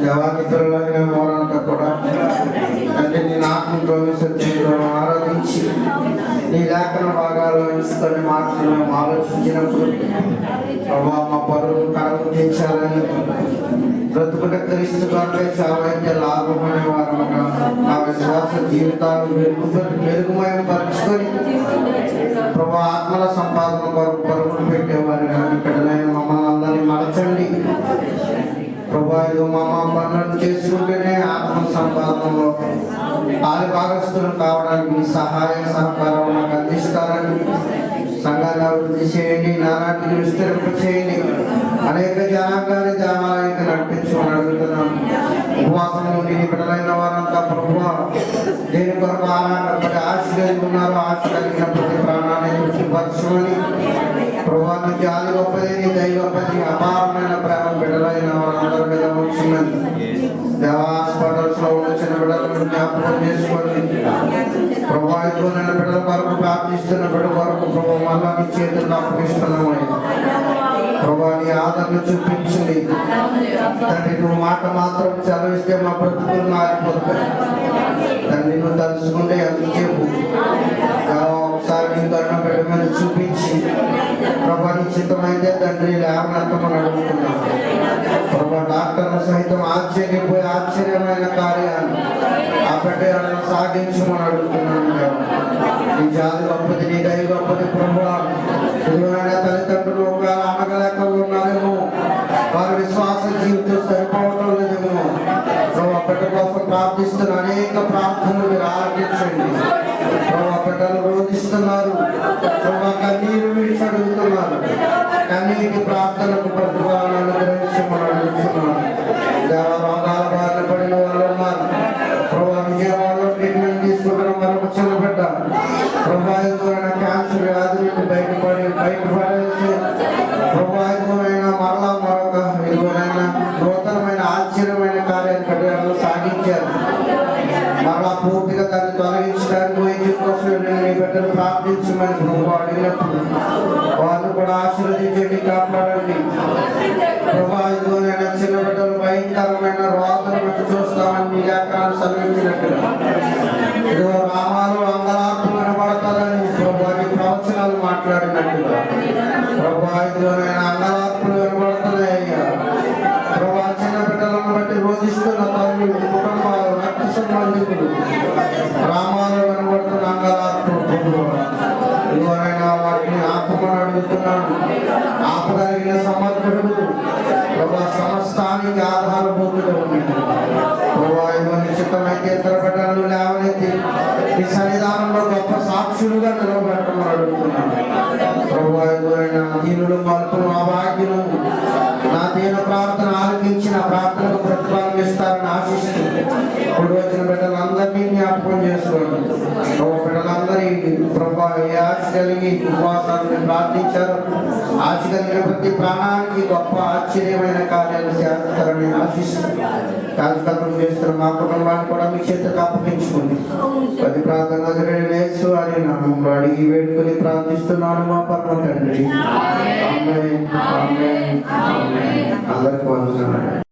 దేవాధితులైన వారంతా కూడా తండ్రి నీ ఆత్మతో సత్యంతో ఆరాధించి నీ లేఖన భాగాల్లో ఇసుకొని మార్పులు మేము ఆలోచించినప్పుడు ప్రభావ మా పరువు కరకు తీర్చాలని బ్రతుకుట క్రీస్తు కొరకే చావైతే లాభమనే వారముగా మా విశ్వాస జీవితాలు మెరుగుమైన పరుచుకొని ప్రభా ఆత్మల సంపాదన కొరకు పరుగులు పెట్టేవారు కానీ ఇక్కడైనా మమ్మల్ని అందరినీ మలచండి. ప్రభా ఇదో మా పనులను చేసుకుంటేనే ఆత్మ సంపాదనలో ఆది భాగస్థులు కావడానికి మీ సహాయ సహకారం నాకు అందిస్తారని సంఘాన్ని అభివృద్ధి చేయండి. నానాటికి విస్తరింప చేయండి. అనేక జనాంగాన్ని దేవాలయానికి నడిపించమని అడుగుతున్నాం. ఉపవాసం నుండి బిడ్డలైన వారంతా ప్రభు దేని కొరకు ఆనాటి ఆశ కలిగి ఉన్నారో ఆశ కలిగిన ప్రతి ప్రాణాన్ని తృప్తిపరచమని ప్రభా నుంచి ఆది గొప్పది నీ దయ గొప్పది అపారమైన ప్రేమ బిడ్డలైన వారందరి మీద వచ్చిందని దేవా హాస్పిటల్స్ లో వచ్చిన బిడ్డలను జ్ఞాపకం చేసుకోండి. ప్రభావితం బిడ్డల కొరకు ప్రార్థిస్తున్న బిడ్డ కొరకు ప్రభు మళ్ళా మీ చేతులకు అప్పగిస్తున్నామని ప్రభా నీ ఆదరణ చూపించింది. తండ్రి నువ్వు మాట మాత్రం చదివిస్తే మా బ్రతుకులు మారిపోతాయి. తండ్రి నువ్వు తలుచుకుంటే ఎంతసేపు ఒకసారి నీ దండం బిడ్డ మీద చూపించి ప్రభా నిశ్చితమైతే తండ్రి లేవనెత్తమని అడుగుతున్నాం. ప్రభా డాక్టర్లు సహితం ఆశ్చర్యపోయి ఆశ్చర్యమైన కార్యాన్ని ఆ బిడ్డలను సాగించమని అడుగుతున్నాను. నీ జాతి గొప్పది నీ దయ గొప్పది ప్రభా. తల్లిదండ్రులు ఒకవేళ అనగలేక ఉన్నారేమో, వారి విశ్వాస జీవితం సరిపోవటం లేదేమో, ప్రభా బిడ్డ కోసం ప్రార్థిస్తున్న అనేక ప్రార్థనలు మీరు ఆలకించండి. ప్రభా బిడ్డలు రోధిస్తున్నారు, ప్రభా కన్నీరు విడిచి అడుగుతున్నారు. కన్నీటి ప్రార్థనకు ప్రతిఫలాన్ని అనుగ్రహించమని అడుగుతున్నారు. దేవ రోగాల బారిన పడిన వాళ్ళు ఉన్నారు. ప్రభా విజయవాడలో ట్రీట్మెంట్ తీసుకుంటున్న మరొక చిన్న బిడ్డ ప్రభావితమైన క్యాన్సర్ వ్యాధి నుండి బయటపడేసి ప్రభావితమైన మరలా మరొక విలువైన నూతనమైన ఆశ్చర్యమైన కార్యాలు సాగించారు. మరలా పూర్తిగా దాన్ని తొలగించడానికి వైద్యం కోసం మీ బిడ్డలు ప్రార్థించమని ప్రభు అడిగినప్పుడు వాళ్ళు కూడా ఆశీర్వదించండి, కాపాడండి. ప్రభావితమైన చిన్న బిడ్డలు భయంకరమైన రోగాలను చూస్తామని మీ లేఖనాలు సెలవించినట్టుగా ఇదిగో రామాలు అంగలార్పులు వినబడతారని ప్రభావి ప్రవచనాలు మాట్లాడినట్టుగా ప్రభావితమైన అంగలార్పులు వినబడుతున్నాయి. అయ్యా ప్రభా చిన్న బిడ్డలను బట్టి రోధిస్తున్న తల్లి కుటుంబాలు రక్త సంబంధికులు గ్రామాలు వినబడుతున్న అంగలార్పులు ఇదిగోనైనా వాటిని ఆపమని అడుగుతున్నాను. ఆపగలిగిన సమర్థుడు ప్రభా సమస్తానికి ఆధారభూతులు ఉన్నాయి. ప్రభా ఇదిగో నిశ్చితమైతే ఇతర బిడ్డలు లేవనెత్తి ఈ సన్నిధానంలో గొప్ప సాక్షులుగా నిలబెట్టమని అడుగుతున్నాను. ప్రభా ఇదిగోనైనా దీనులు మలుపులు అభాగ్యులు నా దీన ప్రార్థన ఆలకించిన ప్రార్థనకు ప్రతిఫలం ఇస్తారని ఆశిస్తూ ఇప్పుడు వచ్చిన బిడ్డలందరినీ జ్ఞాపకం చేసుకోండి. బిడ్డలందరి ప్రభా ఏ ఆశ కలిగి ఉపవాసాలను ప్రార్థించారు. ఆశ కలిగిన ప్రతి ప్రాణానికి గొప్ప ఆశ్చర్యమైన కార్యాలు చేస్తారని ఆశిస్తూ కార్యక్రమం చేస్తున్న మా కుటుంబాన్ని కూడా మీ చేతికి అప్పగించుకోండి. పది ప్రార్థన వేసు అని నామంలో అడిగి వేడుకొని ప్రార్థిస్తున్నాను మా పరమ తండ్రి. ఆమేన్. ఆమేన్. ఆమేన్. అందరికీ వందనాలు.